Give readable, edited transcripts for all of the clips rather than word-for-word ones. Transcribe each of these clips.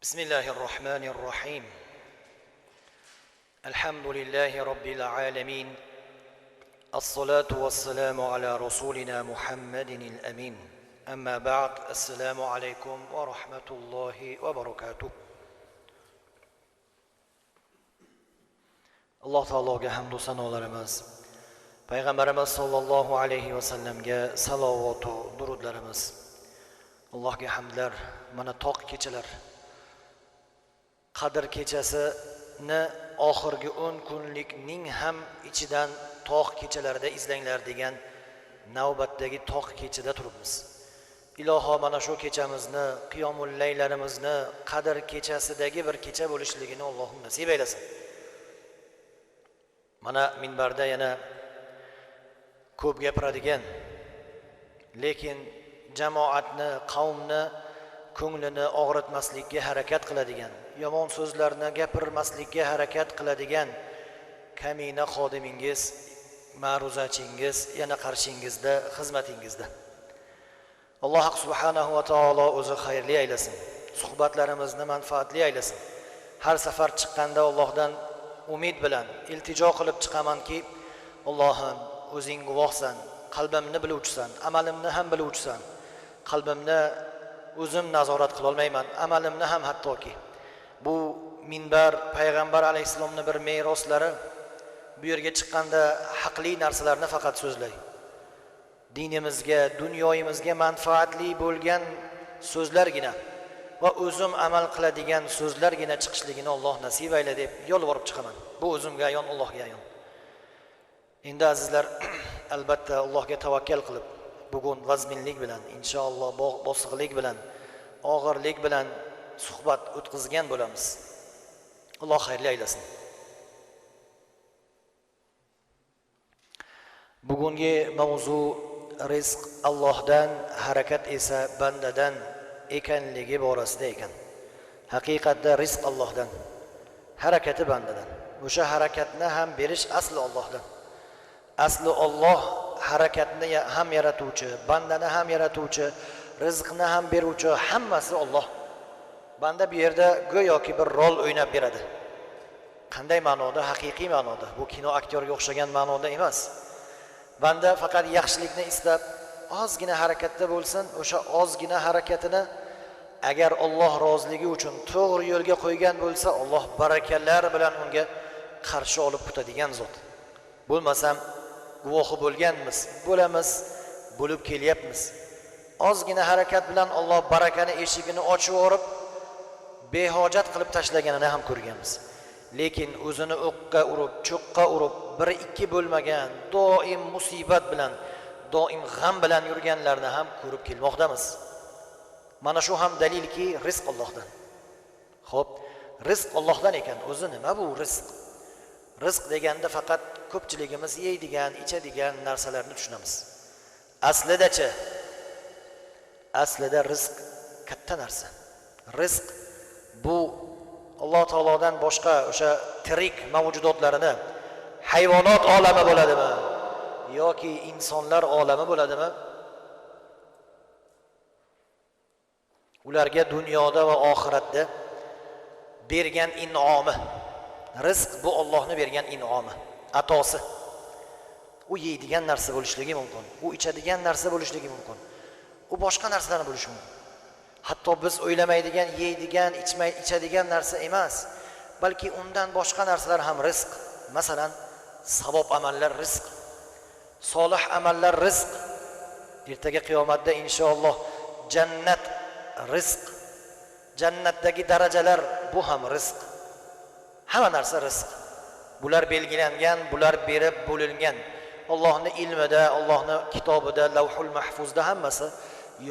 بسم الله الرحمن الرحيم الحمد لله رب العالمين الصلاة والسلام على رسولنا محمد الأمين أما بعد السلام عليكم ورحمة الله وبركاته الله تعالى hamdu sanolarimiz Payg'ambarimiz sollallohu alayhi vasallamga salovat va durudlarimiz Allohga hamdlar mana toq kechalar Qadr kechasini oxirgi 10 kunlikning ham ichidan tog' kechalarida izlanglar degan navbatdagi tog' kechada turibmiz. Iloho mana shu kechamizni, qiyomul laylarimizni qadr kechasidagi bir kecha bo'lishligini Allohim nasib aylasin. Mana minbarda yana ko'p gapiradigan, lekin jamoatni, qavmni ko'nglini og'ritmaslikka harakat qiladigan, yomon so'zlarni gapirmaslikka harakat qiladigan kamina xodimingiz, ma'ruzachingiz yana qarshingizda, xizmatingizda. Alloh subhanahu va taolo o'zi xayrli aylasin. Suhbatlarimizni manfaatli aylasin. Har safar chiqqanda Allohdan umid bilan iltijo qilib chiqamanki, Allohim, o'zing guvohsan, qalbimni biluvchisan, amalimni ham biluvchisan. Qalbimni o'zim nazorat qila olmayman, amalimni ham hattoki. Bu minbar payg'ambar alayhisalomning bir meroslari. Bu yerga chiqqanda haqli narsalarni faqat so'zlay. Dinimizga, dunyoyimizga manfaatli bo'lgan so'zlargina va o'zim amal qiladigan so'zlargina chiqishligini Alloh nasib ayla deb yolvorib chiqaman. Bu o'zimga ayon, Allohga ayon. Endi azizlar, albatta Allohga tavakkal qilib, bugun vazminlik bilan, inshaalloh bosiqlik bilan, og'irlik bilan suhbat o'tkazgan bo'lamiz. Alloh xayrli aylasin. Bugungi mavzu rizq Allohdan, harakat esa bandadan ekanligi borasida ekan. Haqiqatda rizq Allohdan, harakati bandadan. O'sha harakatni ham berish asli Allohdan. Asli Alloh harakatni ham yaratuvchi, bandani ham yaratuvchi, rizqni ham beruvchi, hammasi Alloh. Banda bu yerda go'yoki bir rol o'ynab beradi. Qanday ma'noda? Haqiqiy ma'noda. Bu kino aktyorga o'xshagan ma'noda emas. Banda faqat yaxshilikni istab, ozgina harakatda bo'lsin, o'sha ozgina harakatini agar Alloh roziligi uchun to'g'ri yo'lga qo'ygan bo'lsa, Alloh barakalar bilan unga qarshi olib o'tadigan zot. Bo'lmasam guvohi bo'lganmiz, bo'lamiz, bo'lib kelyapmiz. Ozgina harakat bilan Alloh barakani eshigini ochib yorib, behojat qilib tashlaganini ham ko'rganmiz. Lekin o'zini o'qqa urib, cho'qqa urib, 1-2 bo'lmagan, doim musibat bilan, doim g'am bilan yurganlarni ham ko'rib kelmoqdamiz. Mana shu ham dalilki, rizq Allohdan. Xo'p, rizq Allohdan ekan, o'zi nima bu rizq? Rizq deganda faqat ko'pchiligimiz yeydigan, ichadigan narsalarni tushunamiz. Aslida-chi? Aslida rizq katta narsa. Rizq bu Alloh taolodan boshqa o'sha tirik mavjudotlarini, hayvonot olami bo'ladimi yoki insonlar olami bo'ladimi? Ularga dunyoda va oxiratda bergan in'omi. Rizq bu Allohning bergan in'omi, atosi. U yeydigan narsa bo'lishligi mumkin, u ichadigan narsa bo'lishligi mumkin. U boshqa narsalarni bo'lishi mumkin. Hatto biz o'ylamaydigan, yeydigan, ichadigan narsa emas, balki undan boshqa narsalar ham rizq. Masalan, savob amallar rizq, solih amallar rizq. Ertaga qiyomatda inshaalloh jannat rizq. Jannatdagi darajalar bu ham rizq. Hamma narsa rizq. Bular belgilangan, bular berib bo'lingan. Allohning ilmida, Allohning kitobida, Lavhul Mahfuzda hammasi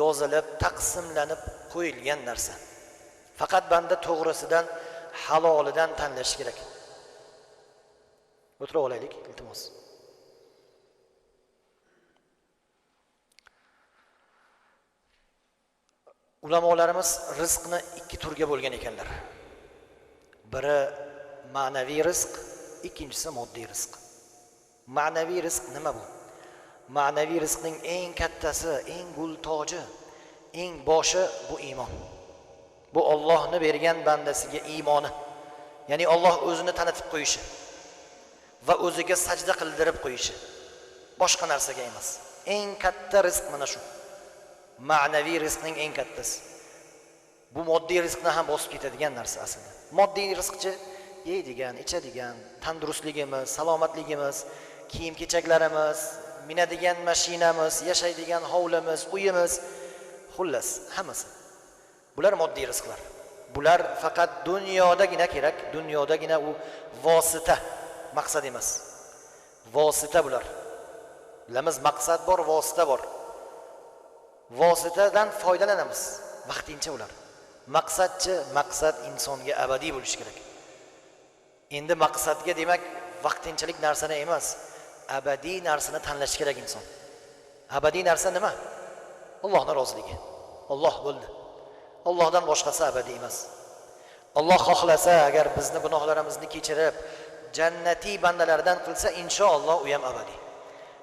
yozilib, taqsimlanib qo'yilgan narsa. Faqat banda to'g'risidan, halolidan tanlash kerak. O'tirib olaylik, iltimos. Ulamolarimiz rizqni 2 turga bo'lgan ekanlar. Biri ma'naviy rizq, ikkinchisi moddiy rizq. Ma'naviy rizq nima bu? Ma'naviy rizqning eng kattasi, eng gul toji, eng boshi bu iymon. Bu Allohni bergan bandasiga iymoni. Ya'ni Alloh o'zini tanitib qo'yishi va o'ziga sajda qildirib qo'yishi. Boshqa narsaga emas. Eng katta rizq mana shu. Ma'naviy rizqning eng kattasi. Bu moddiy rizqni ham bosib ketadigan narsa aslida. Moddiy rizqchi yeydigan, ichadigan, tandurustligimiz, salomatligimiz, kiyim-kechaklarimiz, minadigan mashinamiz, yashaydigan hovlimiz, uyimiz, xullas hammasi. Bular moddiy rizqlar. Bular faqat dunyodagina kerak, dunyodagina u vosita, maqsad emas. Vosita bular. Bilamiz, maqsad bor, vosita bor. Vositadan foydalanamiz, vaqtincha ular. Maqsad insonga abadiy bo'lishi kerak. Endi maqsadga demak vaqtinchalik narsani emas, abadiy narsani tanlash kerak inson. Abadiy narsa nima? Allohning roziligi. Alloh bo'ldi. Allohdan boshqasi abadiy emas. Alloh xohlasa agar bizni gunohlarimizni kechirib, jannatiy bandalardan qilsa, inshaalloh u ham abadiy.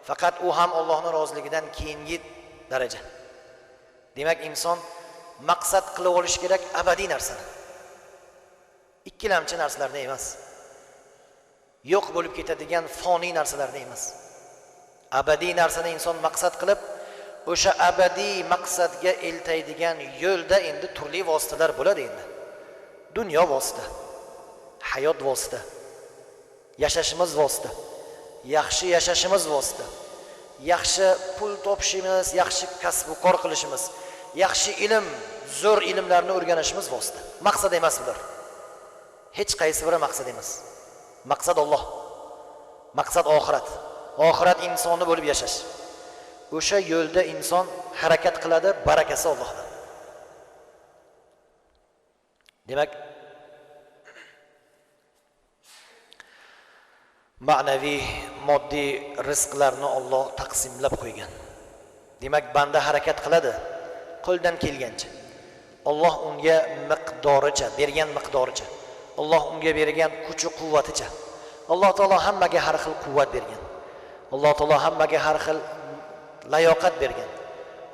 Faqat u ham Allohning roziligidan keyingi daraja. Demak, inson maqsad qilib olish kerak abadiy narsani. Ikkilamchi narsalarni emas. Yo'q bo'lib ketadigan foniy narsalarni emas. Abadiy narsani inson maqsad qilib, o'sha abadiy maqsadga eltaydigan yo'lda endi turli vositalar bo'ladi endi. Dunyo vosita, hayot vosita, yashashimiz vosita, yaxshi yashashimiz vosita, yaxshi pul topishimiz, yaxshi kasb va kor qilishimiz, yaxshi ilm, zo'r ilmlarni o'rganishimiz vosita. Maqsad emas bular. Hech qaysi biri maqsad emas. Maqsad Alloh. Maqsad oxirat. Oxirat insonni bo'lib yashash. O'sha yo'lda inson harakat qiladi, barakasi Allohdan. Demak, ma'naviy, moddiy rizqlarni Alloh taqsimlab qo'ygan. Demak, banda harakat qiladi, qo'ldan kelgancha. Alloh unga miqdoricha, bergan miqdoricha. Alloh unga bergan kuch-quvvaticha. Alloh taolo hammaga har xil quvvat bergan. Alloh taolo hammaga har xil layoqat bergan.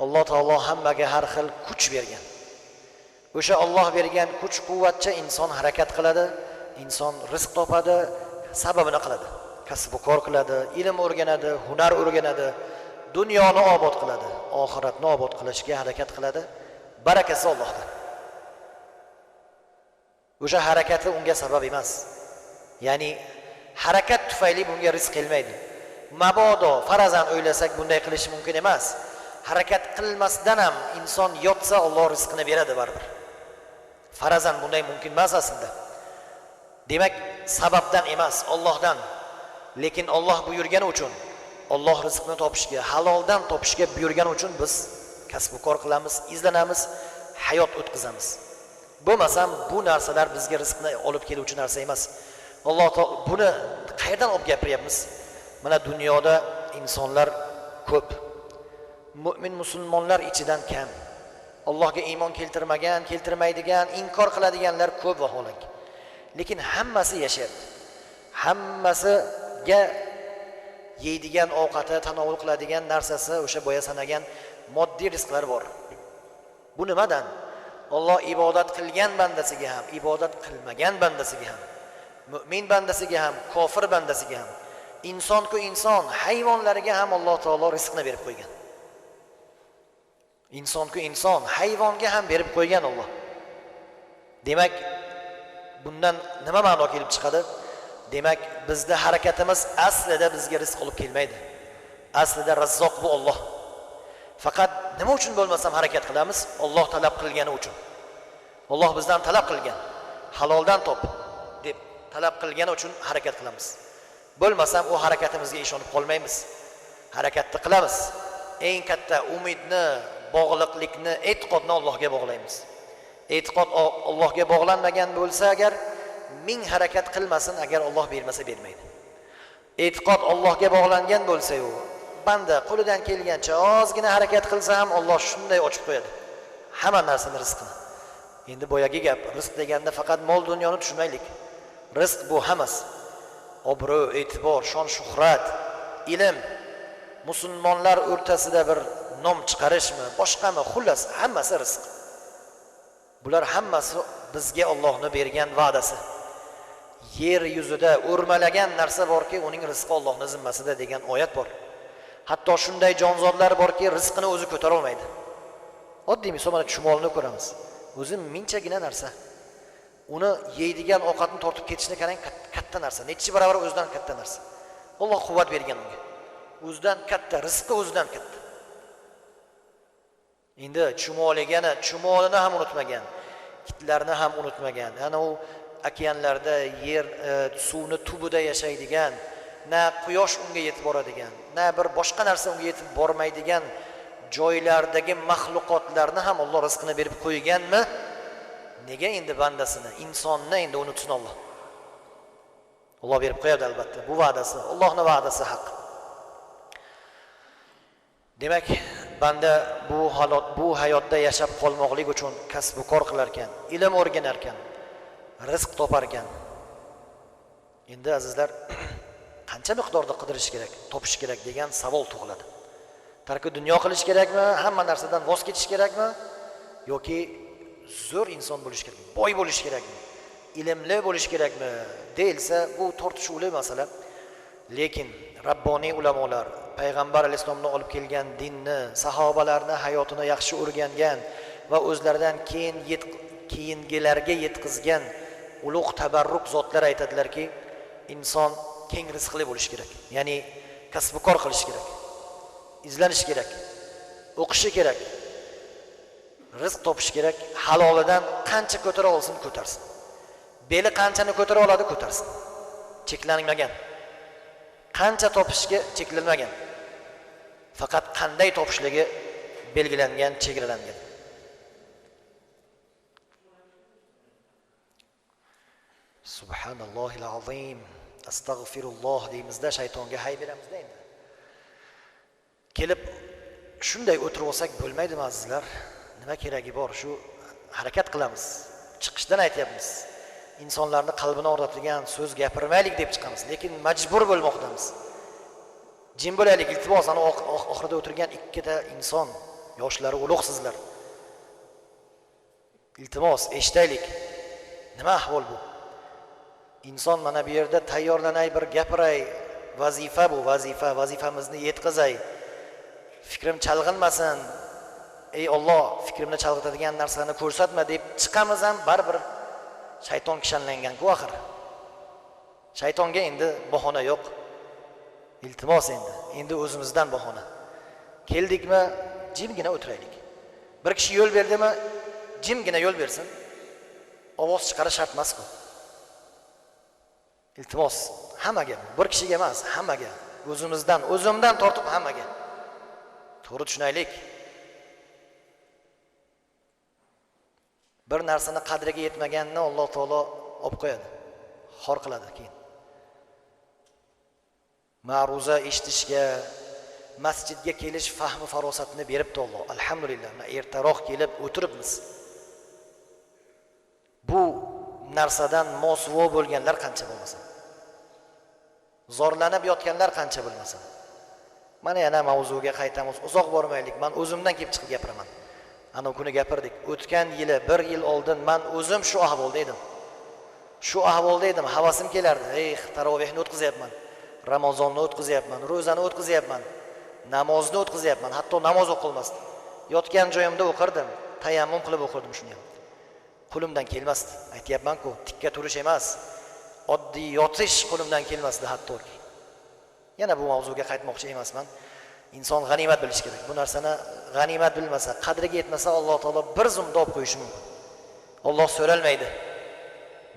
Alloh taolo hammaga har xil kuch bergan. O'sha Alloh bergan kuch-quvvatcha inson harakat qiladi, inson rizq topadi, sababini qiladi. Kasb va kor qiladi, ilm o'rganadi, hunar o'rganadi, dunyoni obod qiladi, oxiratni obod qilishga harakat qiladi. Barakasi Allohdan. O'sha harakati unga sabab emas. Ya'ni harakat tufayli bunga rizq kelmaydi. Mabodo farazan o'ylasak bunday qilish mumkin emas. Harakat qilmasdan ham inson yotsa Alloh rizqini beradi baribir. Farazan bunday mumkin emas aslida. Demak, sababdan emas, Allohdan. Lekin Alloh buyurgani uchun, Alloh rizqni topishga, haloldan topishga buyurgani uchun biz kasb va kor qilamiz, izlanamiz, hayot o'tkazamiz. Bo'lmasam bu narsalar bizga rizqni olib keluvchi narsa emas. Alloh taolo buni qayerdan olib gapiryapmiz? Mana dunyoda insonlar ko'p. Mu'min musulmonlar ichidan kam. Allohga iymon keltirmagan, keltirmaydigan, inkor qiladiganlar ko'p vaholanki. Lekin hammasi yashayapti. Hammasiga yeydigan ovqati, tanovul qiladigan narsasi, o'sha boya sanagan moddiy rizqlar bor. Bu nimadan? Alloh ibodat qilgan bandasiga ham, ibodat qilmagan bandasiga ham, mu'min bandasiga ham, kofir bandasiga ham, inson-ku inson, hayvonlarga ham Alloh taolo rizqni berib qo'ygan. Inson-ku inson, hayvonga ham berib qo'ygan Alloh. Demak, bundan nima ma'no kelib chiqadi? Demak, bizda harakatimiz aslida bizga rizq olib kelmaydi. Aslida Razzoq bu Alloh. Faqat nima uchun bo'lmasam harakat qilamiz? Alloh talab qilgani uchun. Alloh bizdan talab qilgan. Haloldan top deb talab qilgani uchun harakat qilamiz. Bo'lmasam u harakatimizga ishonib qolmaymiz. Harakatni qilamiz. Eng katta umidni, bog'liqlikni, e'tiqodni Allohga bog'laymiz. E'tiqod Allohga bog'lanmagan bo'lsa agar ming harakat qilmasin, agar Alloh bermasa bermaydi. E'tiqod Allohga bog'langan bo'lsa-yu, banda qo'lidan kelgancha ozgina harakat qilsa ham Alloh shunday ochib qo'yadi hamma narsani rizqini. Endi boyagi gap, rizq deganda faqat mol dunyoni tushunmaylik. Rizq bu hammasi. Obro', e'tibor, shon, shuhrat, ilm, musulmonlar o'rtasida bir nom chiqarishmi, boshqami, xullas hammasi rizq. Bular hammasi bizga Allohning bergan va'dasi. Yer yuzida o'rmalagan narsa borki, uning rizqi Allohning zimmasida degan oyat bor. Hatto shunday jonzotlar borki, rizqini o'zi ko'tara olmaydi. Oddiy misol mana chumolni ko'ramiz. O'zi minchagina narsa. Uni yeydigan ovqatni tortib ketishni qarang, katta narsa. Necha barobar o'zidan katta narsa. Alloh quvvat bergan unga. O'zidan katta, rizqi o'zidan katta. Endi chumolini ham unutmagan, kitlarni ham unutmagan. Ana u okeanlarda yer suvni tubida yashaydigan, na quyosh unga yetib boradigan, na bir boshqa narsa unga yetib bormaydigan joylardagi mahluqotlarni ham Alloh rizqini berib qo'yganmi? Nega endi bandasini, insonni endi unutsin Alloh? Alloh berib qo'yadi albatta. Bu va'dasi, Allohning va'dasi haq. Demak, banda bu hayotda yashab qolmoqlik uchun kasb va kor qilar ekan, ilm o'rganar ekan, rizq topar ekan. Endi azizlar, qancha miqdorda qidirish kerak, topish kerak degan savol tug'iladi. Tarki dunyo qilish kerakmi, hamma narsadan voz kechish kerakmi, yoki zo'r inson bo'lish kerakmi, boy bo'lish kerakmi, ilmli bo'lish kerakmi deyilsa, bu tortishuvli masala. Lekin Rabboniy ulamolar payg'ambar alayhisolamning olib kelgan dinni, sahobalarni hayotini yaxshi o'rgangan va o'zlaridan keyingilarga yetkazgan ulug' tabarruk zotlar aytadilarki, inson keng rizqli bo'lish kerak. Ya'ni kasb va kor qilish kerak, izlanish kerak, o'qishi kerak, rizq topish kerak, halolidan qancha ko'tara olsin ko'tarsin. Beli qanchani ko'tara oladi ko'tarsin. Cheklanmagan. Qancha topishga cheklanmagan. Faqat qanday topishligi belgilangan, chegaralangan. Subhanallohil azim. Astagfirulloh deymizda shaytonga hay beramizda endi. Kelib shunday o'tirib olsak bo'lmaydimi azizlar? Nima keragi bor? Shu harakat qilamiz. Chiqishdan aytyapmiz. İnsanlarni qalbini og'ritadigan so'z gapirmaylik deb chiqamiz, lekin majbur bo'lmoqdamiz. Jim bo'laylik, iltimos, ana oxirida o'tirgan ikkita inson, yoshlari ulug'sizlar. Iltimos, eshitaylik. Nima ahvol bu? Inson mana bu yerda tayyorlanay, bir gapiray, vazifa bu, vazifamizni yetkazay. Fikrim chalg'inmasin. Ey Alloh, fikrimni chalg'itadigan narsalarni ko'rsatma deb chiqamiz ham baribir shayton kishanlangan-ku axir. Shaytonga endi bahona yo'q. Iltimos endi o'zimizdan bahona. Keldikmi, jimgina o'tiraylik. Bir kishi yo'l berdimi, jimgina yo'l bersin. Ovoz chiqarish shart emas-ku. Iltimos, hammaga, bir kishiga emas, hammaga, o'zimdan tortib hammaga. To'g'ri tushunaylik. Bir narsani qadriga yetmaganni Alloh taolo olib qo'yadi, xor qiladi keyin. Ma'ruza eshitishga, masjidga kelish fahmi farosatini beribdi Alloh. Alhamdulillah, ertaroq kelib o'tiribmiz. Bu narsadan mosuvo bo'lganlar qancha bo'lmasin. Zorlanib yotganlar qancha bo'lmasin. Mana yana mavzuga qaytamiz. Uzoq bormaylik. Men o'zimdan kelib chiqib gapiraman. Ana kuni gapirdik. O'tgan yili, 1 yil oldin men o'zim shu ahvolda edim. Havasim kelardi. Ey, tarovehni o'tkazyapman. Ramazonni o'tkazyapman, ro'zani o'tkazyapman, namozni o'tkazyapman, hatto namoz o'qilmasdi. Yotgan joyimda o'qirdim, tayammum qilib o'qirdim shuni ham. Qo'limdan kelmasdi. Aytayapman-ku, tikka turish emas, oddiy yotish qo'limdan kelmasdi hattoki. Yana bu mavzuga qaytmoqchi emasman. Inson g'animat bilish kerak. Bu narsani g'animat bilmasa, qadriga yetmasa Alloh taolo bir zumda olib qo'yishi mumkin. Alloh so'ralmaydi.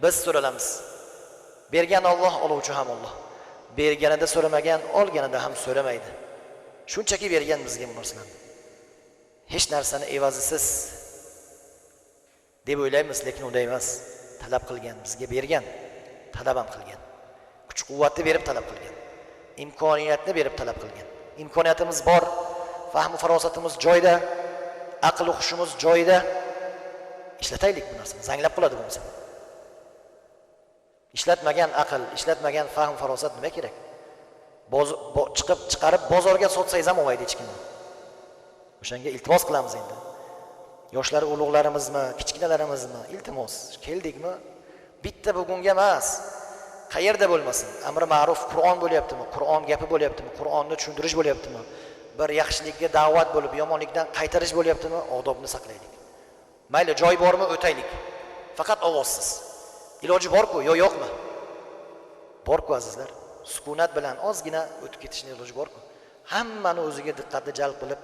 Biz so'ralamiz. Bergan Alloh, oluvchi ham Alloh. Berganida so'ramagan, olganida ham so'ramaydi. Shunchaki bergan bizga bu narsalarni. Hech narsani evazisiz deb o'ylaymiz, lekin unday emas. Talab qilgan, bizga bergan, talab ham qilgan. Kuch-quvvatni berib talab qilgan. Imkoniyatni berib talab qilgan. Imkoniyatimiz bor, fahm va farosatimiz joyida, aql va hushimiz joyida. Ishlataylik bu narsani. Zanglab qoladi bu narsa. Ishlatmagan aql, ishlatmagan fahm farosat nima kerak? Chiqarib bozorga sotsangiz ham olmaydi hech kim. O'shanga iltimos qilamiz endi. Yoshlar ulug'larimizmi, kichkinalarimizmi, iltimos, keldikmi? Bitta bugunga emas. Qayerda bo'lmasin, amri ma'ruf Qur'on bo'lyaptimi? Qur'on gapi bo'lyaptimi? Qur'onni tushuntirish bo'lyaptimi? Bir yaxshilikka da'vat bo'lib, yomonlikdan qaytarish bo'lyaptimi? Odobni saqlaylik. Mayli, joy bormi, o'taylik. Faqat ovozsiz. Iloji bor-ku, yo'qmi? Bor-ku azizlar. Sukunat bilan ozgina o'tib ketishning iloji bor-ku. Hammani o'ziga diqqatni jalb qilib,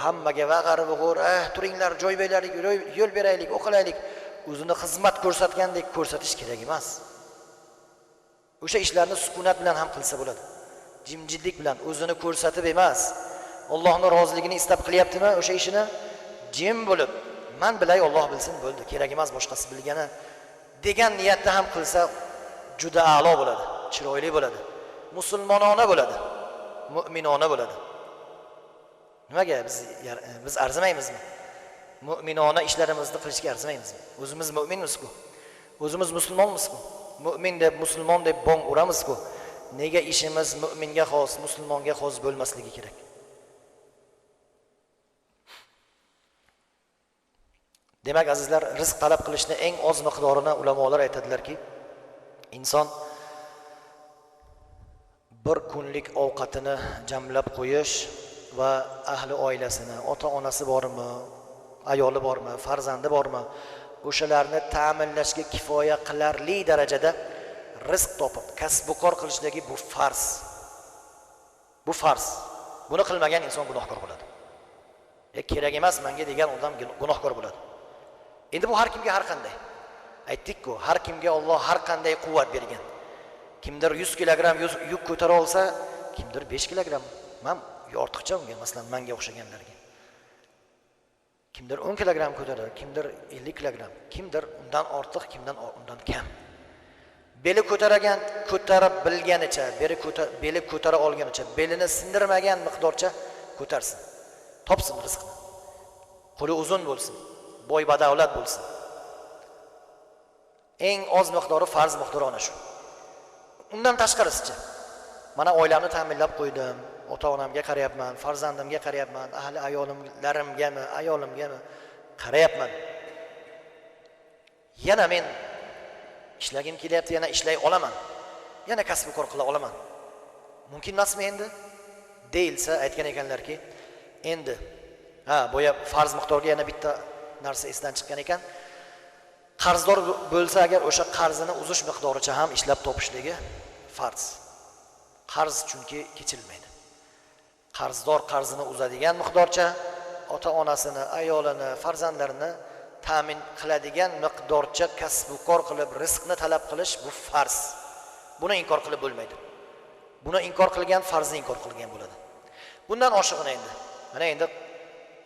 hammaga vag'ar-vug'ur, turinglar, joy beraylik, yo'l beraylik, o'qilaylik. O'zini xizmat ko'rsatgandek ko'rsatish kerak emas. O'sha ishlarni sukunat bilan ham qilsa bo'ladi. Jimjitlik bilan o'zini ko'rsatib emas. Allohning roziligini istab qilyaptimi o'sha ishini? Jim bo'lib, men bilay, Alloh bilsin, bo'ldi, kerak emas boshqasi bilgani degan niyatda ham qilsa juda a'lo bo'ladi, chiroyli bo'ladi, musulmonona bo'ladi, mu'minona bo'ladi. Nimaga biz arzimaymizmi? Mu'minona ishlarimizni qilishga arzimaymizmi? O'zimiz mu'minmiz-ku. O'zimiz musulmonmiz-ku. Mu'min deb, musulmon deb bong uramiz-ku. Nega ishimiz mu'minga xos, musulmonga xos bo'lmasligi kerak? Demak azizlar, rizq talab qilishni eng oz miqdorini ulamolar aytadilarki, inson bir kunlik ovqatini jamlab qo'yish va ahli oilasini, ota-onasi bormi, ayoli bormi, farzandi bormi, o'shalarni ta'minlashga kifoya qilarli darajada rizq topib, kasb-kor qilishdagi bu farz. Bu farz. Buni qilmagan inson gunohkor bo'ladi. Kerak emas menga degan odam gunohkor bo'ladi. Endi bu har kimga har qanday. Aytdik-ku, har kimga Alloh har qanday quvvat bergan. Kimdir 100 kilogramm yuk ko'tara olsa, kimdir 5 kilogramm. Men ortiqcha unga, masalan, menga o'xshaganlarga. Kimdir 10 kilogramm ko'taradi, kimdir 50 kilogramm, kimdir undan ortiq, kimdan undan kam. Beli ko'taragan, ko'tarib bilganicha, beli ko'tara olganicha, belini sindirmagan miqdorcha ko'tarsin. Topsin rizqni. Qo'li uzun bo'lsin, boy badavlat bo'lsin. Eng oz miqdori farz miqdori ana shu. Undan tashqarisicha, mana oilamni ta'minlab qo'ydim, ota-onamga qarayapman, farzandimga qarayapman, ahli ayolimgami qarayapman. Yana men ishlagim kelyapti, yana ishlay olaman. Yana kasb-kor qila olaman. Mumkin emasmi endi? Deyilsa, aytgan ekanlarki, endi boya farz miqdorga yana bitta narsa esdan chiqqan ekan. Qarzdor bo'lsa agar o'sha qarzini uzish miqdoricha ham ishlab topishligi farz. Qarz chunki kechirilmaydi. Qarzdor qarzini uzadigan miqdorcha ota-onasini, ayolini, farzandlarini ta'min qiladigan miqdorcha kasb-kor qilib rizqni talab qilish bu farz. Buni inkor qilib bo'lmaydi. Buni inkor qilgan farzni inkor qilgan bo'ladi. Bundan oshig'ini endi. Mana endi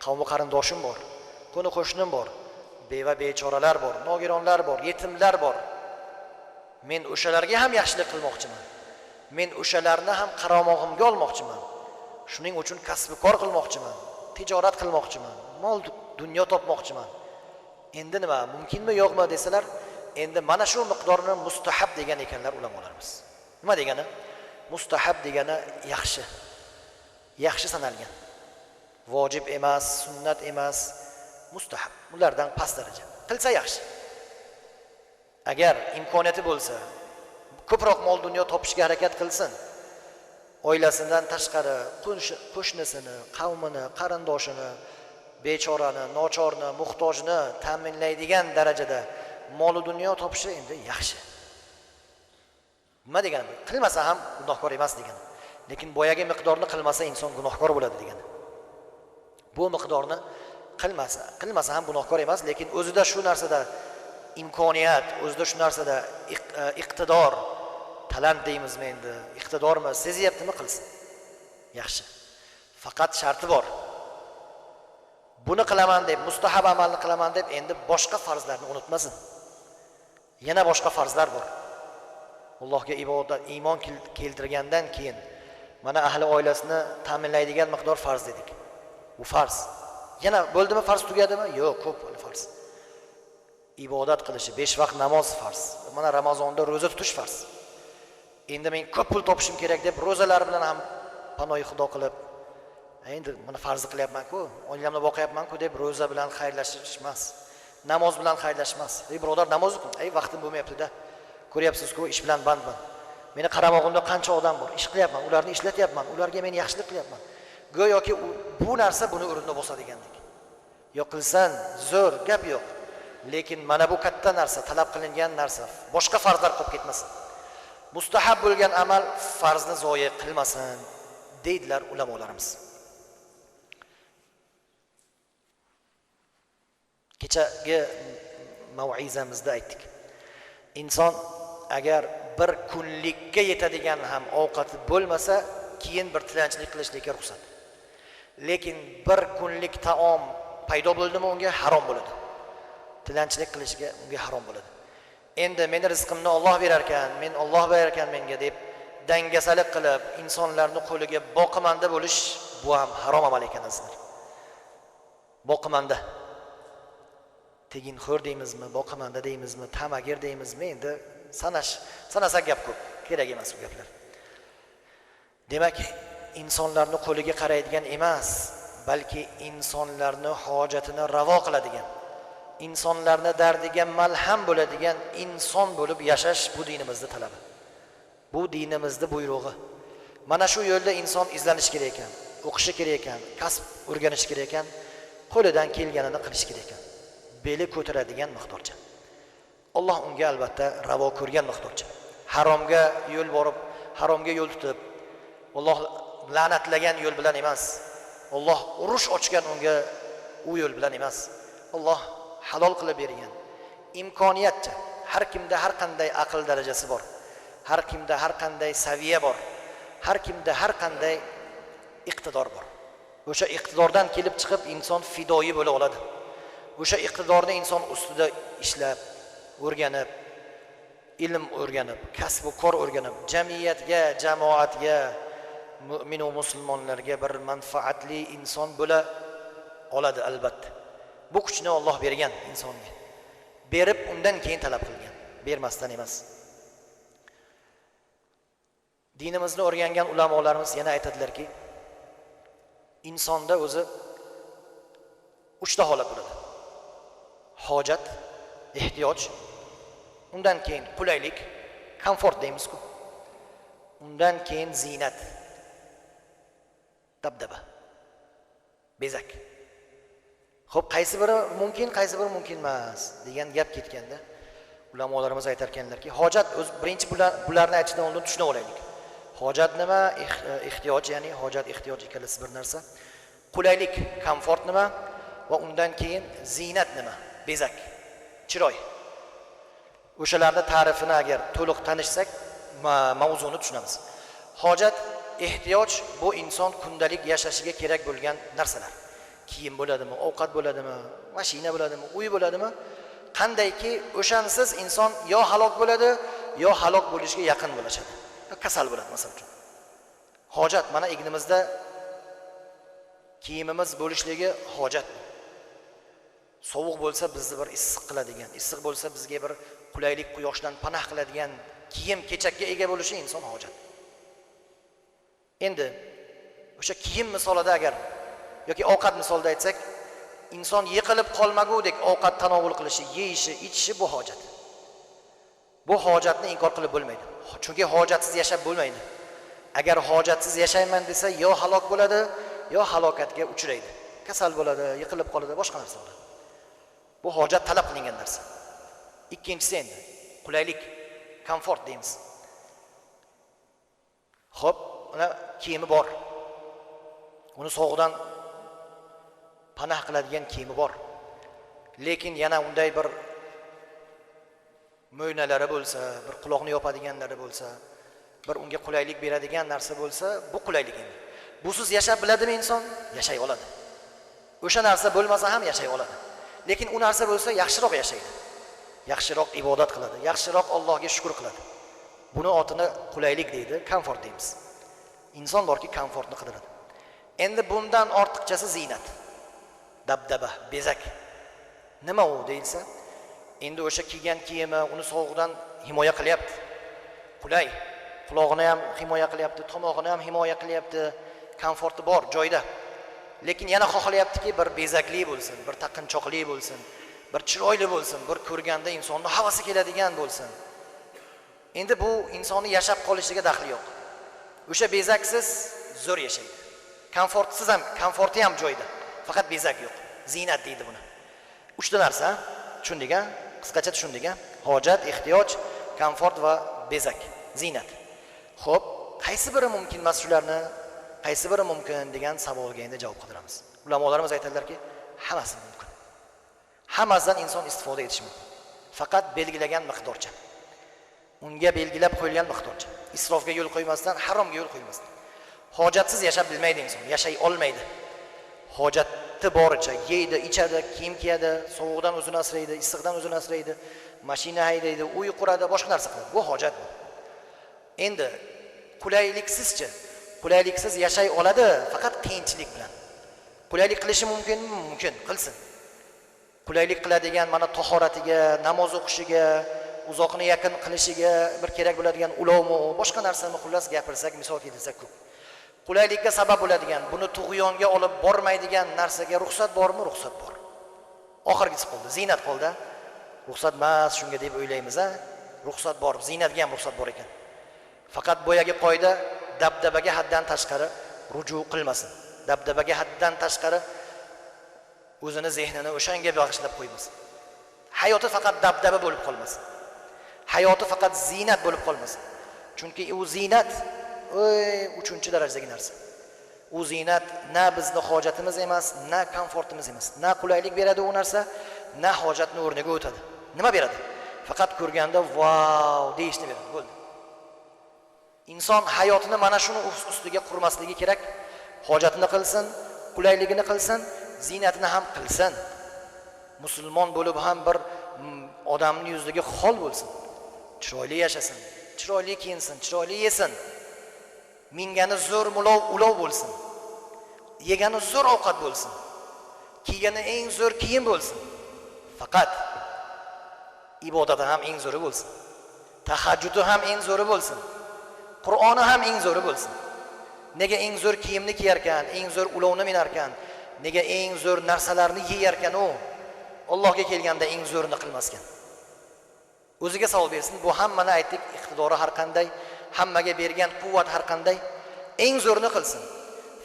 qavmi qarindoshim bor, qo'ni qo'shnim bor, beva bechoralar bor, nogironlar bor, yetimlar bor. Men o'shalarga ham yaxshilik qilmoqchiman. Men o'shalarni ham qaromog'imga olmoqchiman. Shuning uchun kasb-kor qilmoqchiman, tijorat qilmoqchiman, mol dunyo topmoqchiman. Endi nima, mumkinmi yo'qmi desalar, endi mana shu miqdorni mustahab degan ekanlar ulamolarimiz. Nima degani? Mustahab degani yaxshi. Yaxshi sanalgan. Vojib emas, sunnat emas, mustahab. Ulardan past daraja. Qilsa yaxshi. Agar imkoniyati bo'lsa, ko'proq mol dunyo topishga harakat qilsin. Oilasidan tashqari qo'shnisini, qavmini, qarindoshini, bechorani, nochorni, muhtojni ta'minlaydigan darajada mol dunyo topishi endi yaxshi. Nima degani? Qilmasa ham gunohkor emas degani. Lekin boyagi miqdorni qilmasa inson gunohkor bo'ladi degani. Bu miqdorni qilmasa ham gunohkor emas, lekin o'zida shu narsada imkoniyat, o'zida shu narsada iqtidor, talant deymizmi endi, iqtidormi, sezyaptimi qilsin. Yaxshi. Faqat sharti bor. Buni qilaman deb, mustahab amalni qilaman deb endi boshqa farzlarni unutmasin. Yana boshqa farzlar bor. Allohga ibodat, iymon keltirgandan keyin mana ahli oilasini ta'minlaydigan miqdor farz dedik. Bu farz. Yana bo'ldimi, farz tugadimi? Yo'q, ko'p farz. Ibodat qilishi, 5 vaqt namoz farz. Mana Ramazonda roza tutish farz. Endi men ko'p pul topishim kerak deb rozalar bilan ham panoyi xudo qilib, Endi buni farz qilyapman-ku, oilamni boqyapman-ku deb ro'za bilan xayrlashish emas. Namoz bilan xayrlashish emas. Ey birodar, namoz o'qing. Vaqtim bo'lmayapti-da. Ko'ryapsiz-ku, ish bilan bandman. Meni qaramog'imda qancha odam bor, ish qilyapman, ularni ishlatyapman, ularga men yaxshilik qilyapman. Go'yoki bu narsa buni o'rnida bo'lsa degandek. Yo'q qilsan, zo'r, gap yo'q. Lekin mana bu katta narsa, talab qilingan narsa, boshqa farzlar qolib ketmasin. Mustahab bo'lgan amal farzni zoya qilmasin, deydilar ulamolarimiz. Kechagi mav'izamizda aytdik. Inson agar bir kunlikka yetadigan ham ovqati bo'lmasa, keyin bir tilanchilik qilishlikka ruxsat. Lekin bir kunlik taom paydo bo'ldimi, unga harom bo'ladi. Tilanchilik qilishga unga harom bo'ladi. Endi meni rizqimni Alloh berar ekan, men Alloh berar ekan menga deb dangasalik qilib, insonlarni qo'liga boqimanda bo'lish bu ham harom amal ekan azizlar. Boqimanda teginxo'r deymizmi, boqimanda deymizmi, tamagir deymizmi, endi sanasak gap ko'p, kerak emas bu gaplar. Demak, insonlarni qo'liga qaraydigan emas, balki insonlarni hojatini ravo qiladigan, insonlarni dardiga malham bo'ladigan inson bo'lib yashash bu dinimizning talabi. Bu dinimizning buyrug'i. Mana shu yo'lda inson izlanish kerak ekan, o'qishi kerak ekan, kasb o'rganish kerak ekan, qo'lidan kelganini qilish kerak ekan. Beli ko'taradigan miqdorcha. Alloh unga albatta ravo ko'rgan miqdorcha. Haromga yo'l borib, haromga yo'l tutib, Alloh la'natlagan yo'l bilan emas. Alloh urush ochgan unga u yo'l bilan emas. Alloh halol qilib bergan imkoniyatcha, har kimda har qanday aql darajasi bor. Har kimda har qanday saviya bor. Har kimda har qanday iqtidor bor. O'sha iqtidordan kelib chiqib inson fidoyi bo'la oladi. O'sha iqtidorni inson ustida ishlab, o'rganib, ilm o'rganib, kasb va kor o'rganib, jamiyatga, jamoatga, mu'min va musulmonlarga bir manfaatli inson bo'la oladi albatta. Bu kuchni Alloh bergan insonga. Berib undan keyin talab qilgan, bermasdan emas. Dinimizni o'rgangan ulamolarimiz yana aytadilarki, insonda o'zi 3 ta holat bo'ladi. Hojat, ehtiyoj, undan keyin qulaylik, komfort deymiz-ku. Undan keyin zinat, dabdaba, bezak. Xo'p, qaysi biri mumkin, qaysi biri mumkin emas degan gap ketganda, ulamolarimiz aytar ekanlarki, hojat o'z birinchi bularni aytishdan oldin tushunib olaylik. Hojat nima? Ehtiyoj, ya'ni hojat, ehtiyoj ikkalasi bir narsa. Qulaylik, komfort nima? Va undan keyin zinat nima? Bezak, chiroy. O'shalarning ta'rifini agar to'liq tanishsak, mavzuni tushunamiz. Hojat, ehtiyoj bu inson kundalik yashashiga kerak bo'lgan narsalar. Kiyim bo'ladimi, ovqat bo'ladimi, mashina bo'ladimi, uy bo'ladimi? Qandayki o'shansiz inson yo halok bo'ladi, yo halok bo'lishga yaqin bo'ladi. Kasal bo'ladi masalan uchun. Hojat, mana egnimizda kiyimimiz bo'lishligi hojat. Sovuq bo'lsa bizni bir issiq qiladigan, issiq bo'lsa bizga bir qulaylik, quyoshdan panoh qiladigan kiyim, kechakka ega bo'lishi inson hojat. Endi o'sha kiyim misolida agar yoki ovqat misolida aytsak, inson yiqilib qolmagudek ovqat tanovul qilishi, yeyishi, ichishi bu hojat. Bu hojatni inkor qilib bo'lmaydi. Chunki hojatsiz yashab bo'lmaydi. Agar hojatsiz yashayman desa, yo halok bo'ladi, yo halokatga uchraydi. Kasal bo'ladi, yiqilib qoladi, boshqa narsa bo'ladi. Bu hojat talab qilingan narsa. Ikkinchisi endi qulaylik, komfort deymiz. Xo'p, uni kiyimi bor. Uni sovuqdan panoh qiladigan kiyimi bor. Lekin yana unday bir mo'ynalari bo'lsa, bir quloqni yopadiganlari bo'lsa, bir unga qulaylik beradigan narsa bo'lsa, bu qulaylik endi. Busiz yashab biladimi inson? Yashay oladi. O'sha narsa bo'lmasa ham yashay oladi. Lekin u narsa bo'lsa, yaxshiroq yashaydi. Yaxshiroq ibodat qiladi, yaxshiroq Allohga shukr qiladi. Buni otini qulaylik deydi, komfort deymiz. Inson borki komfortni qidiradi. Endi bundan ortiqchasi zinat. Dabdaba, bezak. Nima u deyilsa, endi o'sha kiygan kiyimi uni sovuqdan himoya qilyapti. Qulay, quloqni ham himoya qilyapti, tomog'ini ham himoya qilyapti, komforti bor joyda. lekin yana xohlayaptiki bir bezakli bo'lsin, bir taqinchoqli bo'lsin, bir chiroyli bo'lsin, bir ko'rganda insonni havasi keladigan bo'lsin. Endi bu insonni yashab qolishiga daxli yo'q. O'sha bezaksiz zo'r yashaydi. Komfortsiz ham, komforti ham joyida. Faqat bezak yo'q. Zinat deydi buni. 3 ta narsa, tushundik-a? Qisqacha tushundik-a? Hojat, ehtiyoj, komfort va bezak, zinat. Xo'p, qaysi biri mumkin emas shularni? Qaysi biri mumkin degan savolga endi javob qidiramiz. Ulamolarimiz aytadilarki, hammasi mumkin. Hammasidan inson istifoda etishi mumkin. Faqat belgilagan miqdorcha. Unga belgilab qo'yilgan miqdorcha. Isrofga yo'l qo'ymasdan, haromga yo'l qo'ymasdan. Hojatsiz yashab bilmaydi inson, yashay olmaydi. Hojati boricha yeydi, ichadi, kiyim kiyadi, sovuqdan o'zini asraydi, issiqdan o'zini asraydi, mashina haydaydi, uy quradi, boshqa narsa qiladi. Bu hojat bu. Endi qulayliksizchi? Qulayliksiz yashay oladi, faqat qiyinchilik bilan. Qulaylik qilishi mumkinmi? Mumkin, qilsin. Qulaylik qiladigan mana tahoratiga, namoz o'qishiga, uzoqni yaqin qilishiga bir kerak bo'ladigan ulovmi, boshqa narsani xullas gapirsak, misol keltirsak ko'p. Qulaylikka sabab bo'ladigan, buni tug'yonga olib bormaydigan narsaga ruxsat bormi? Ruxsat bor. Oxirgisi qoldi, zinat qoldi. Ruxsat emas shunga deb o'ylaymiz-a? Ruxsat bor, zinatga ham ruxsat bor ekan. Faqat boyagi qoida dabdabaga haddan tashqari ruju qilmasin. Dabdabaga haddan tashqari o'zini zehnini o'shanga bag'ishlab qo'ymasin. Hayoti faqat dabdaba bo'lib qolmasin. Hayoti faqat zinat bo'lib qolmasin. Chunki u zinat 3-darajadagi narsa. U zinat na bizni hojatimiz emas, na komfortimiz emas. Na qulaylik beradi u narsa, na hojatni o'rniga o'tadi. Nima beradi? Faqat ko'rganda vau deyishni beradi, bo'ldi. Inson hayotini mana shuni ustiga qurmasligi kerak. Hojatini qilsin, qulayligini qilsin, zinatini ham qilsin. Musulmon bo'lib ham bir odamning yuzidagi xol bo'lsin. Chiroyli yashasin, chiroyli kiyinsin, chiroyli yesin. Mingani zo'r ulov bo'lsin. Yegani zo'r ovqat bo'lsin. Kiygani eng zo'r kiyim bo'lsin. Faqat ibodati ham eng zo'ri bo'lsin. Tahajjudi ham eng zo'ri bo'lsin. Qur'oni ham eng zo'ri bo'lsin. Nega eng zo'r kiyimni kiyarkan, eng zo'r ulovni minarkan, nega eng zo'r narsalarni yeyarkan u? Allohga kelganda eng zo'rini qilmaskan. O'ziga savol bersin. Bu hammani aytdik, iqtidori har qanday, hammaga bergan quvvat har qanday, eng zo'rini qilsin.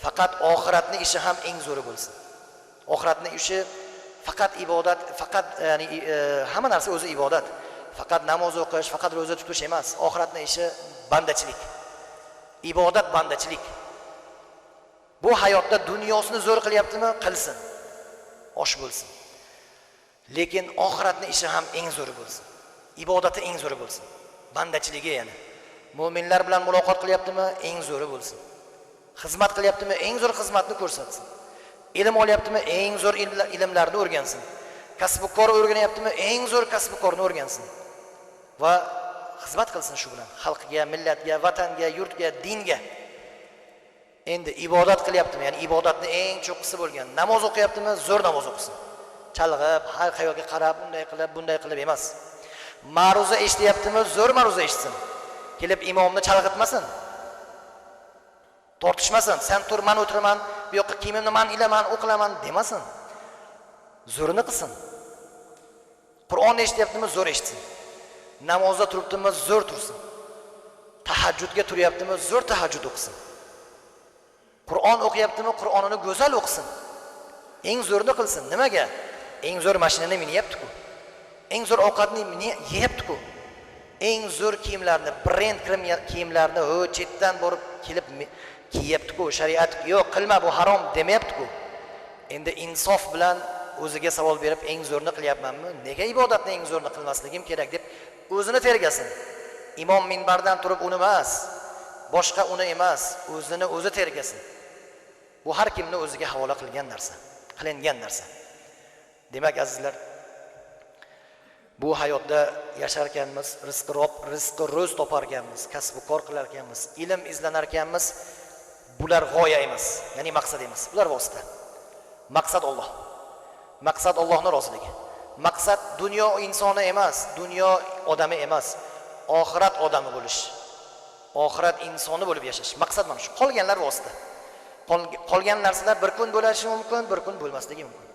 Faqat oxiratning ishi ham eng zo'ri bo'lsin. Oxiratning ishi faqat ibodat, faqat ya'ni hamma narsa o'zi ibodat. Faqat namoz o'qish, faqat roza tutish emas. Oxiratning ishi bandachilik. Ibodat bandachilik. Bu hayotda dunyosini zo'r qilyaptimi? Qilsin. Osh bo'lsin. Lekin oxiratning ishi ham eng zo'ri bo'lsin. Ibodati eng zo'ri bo'lsin. Bandachiligi yana. Mu'minlar bilan muloqot qilyaptimi? Eng zo'ri bo'lsin. Xizmat qilyaptimi? Eng zo'r xizmatni ko'rsatsin. Ilm olyaptimi? Eng zo'r ilmlarni o'rgansin. Kasb-kor o'rganyaptimi? Eng zo'r kasb-korni o'rgansin. Va xizmat qilsin shu bilan. Xalqga, millatga, vatanga, yurtga, dinga. Endi ibodat qilyaptimi? Ya'ni ibodatning eng cho'qqisi bo'lgan namoz o'qiyaptimi? Zo'r namoz o'qisin. Chalg'ib, har qayoqqa qarab, bunday qilib emas. Ma'ruza eshityaptimi? Zo'r ma'ruza eshitsin. Kelib imomni chalg'itmasin. Tortishmasin. Sen tur, men o'tiraman, bu yoqqa kiyimimni men ilaman, o'qilaman demasin. Zo'rini qilsin. Qur'onni eshityaptimi? Zo'r eshitsin. Namozda turibdimi? Zo'r tursin. Tahajjudga turyaptimi? Zo'r tahajjud o'qisin. Qur'on o'qiyaptimi? Qur'onini go'zal o'qisin. Eng zo'rini qilsin. Nimaga? Eng zo'r mashinani minyapti-ku. Eng zo'r ovqatni yeyapti-ku. Eng zo'r kiyimlarni, brend kiyimlarni chetdan borib kelib kiyapti-ku. Shariat yo'q, qilma, bu harom demayapti-ku. Endi insof bilan o'ziga savol berib, eng zo'rini qilyapmanmi? Nega ibodatni eng zo'rini qilmasligim kerak deb o'zini tergasin. Imom minbardan turib uni emas, boshqa uni emas, o'zini o'zi tergasin. Bu har kimni o'ziga havola qilingan narsa. Demak azizlar, bu hayotda yasharkanmiz, rizqi ro'z toparkanmiz, kasb-u kor qilarkanmiz, ilm izlanarkanmiz, bular g'oya emas, ya'ni maqsad emas. Bular vosita. Maqsad Alloh. Maqsad Allohning roziligi. Maqsad dunyo insoni emas, dunyo odami emas, oxirat odami bo'lish. Oxirat insoni bo'lib yashash. Maqsad mana shu. Qolganlar vosita. Qolgan narsalar bir kun bo'lishi mumkin, bir kun bo'lmasligi mumkin.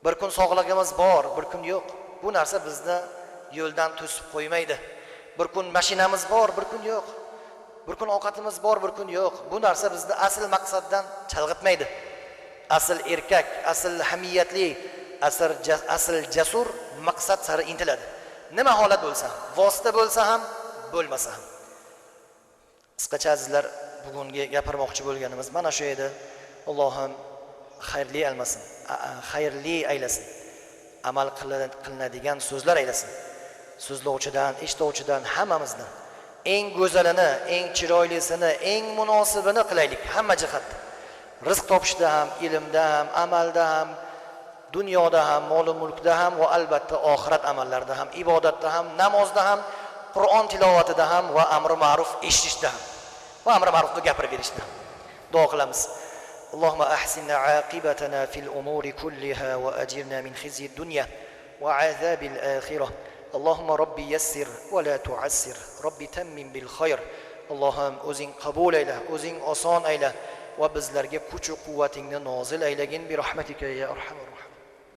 Bir kun sog'ligimiz bor, bir kun yo'q. Bu narsa bizni yo'ldan to'sib qo'ymaydi. Bir kun mashinamiz bor, bir kun yo'q. Bir kun ovqatimiz bor, bir kun yo'q. Bu narsa bizni asl maqsaddan chalg'itmaydi. Asl erkak, asl hamiyatli, asl jasur maqsad sari intiladi. Nima holat bo'lsa, vosita bo'lsa ham, bo'lmasa ham. Qisqacha azizlar, bugungi gapirmoqchi bo'lganimiz mana shu edi. Allohim xayrli aylasin. Amal qilinadigan so'zlar aylasin. So'zlovchidan, eshituvchidan hammamizdan eng go'zalini, eng chiroylisini, eng munosibini qilaylik hamma jihatdan. Rizq topishda ham, ilmda ham, amalda ham, dunyoda ham, mol mulkda ham va albatta oxirat amallarida ham, ibodatda ham, namozda ham, Qur'on tilovatida ham va amri ma'ruf eshitishda ham va amri ma'rufni gapirib berishda. Duo qilamiz. اللهم أحسن عاقبتنا في الأمور كلها وأجرنا من خزي الدنيا وعذاب الآخرة. اللهم ربي يسر ولا تعسر، ربي تمم بالخير. اللهم o'zing qabul ayla, o'zing oson ayla va bizlarga kuch va quvvatingni nozil aylagin bi rahmatika ya arhamar rahim.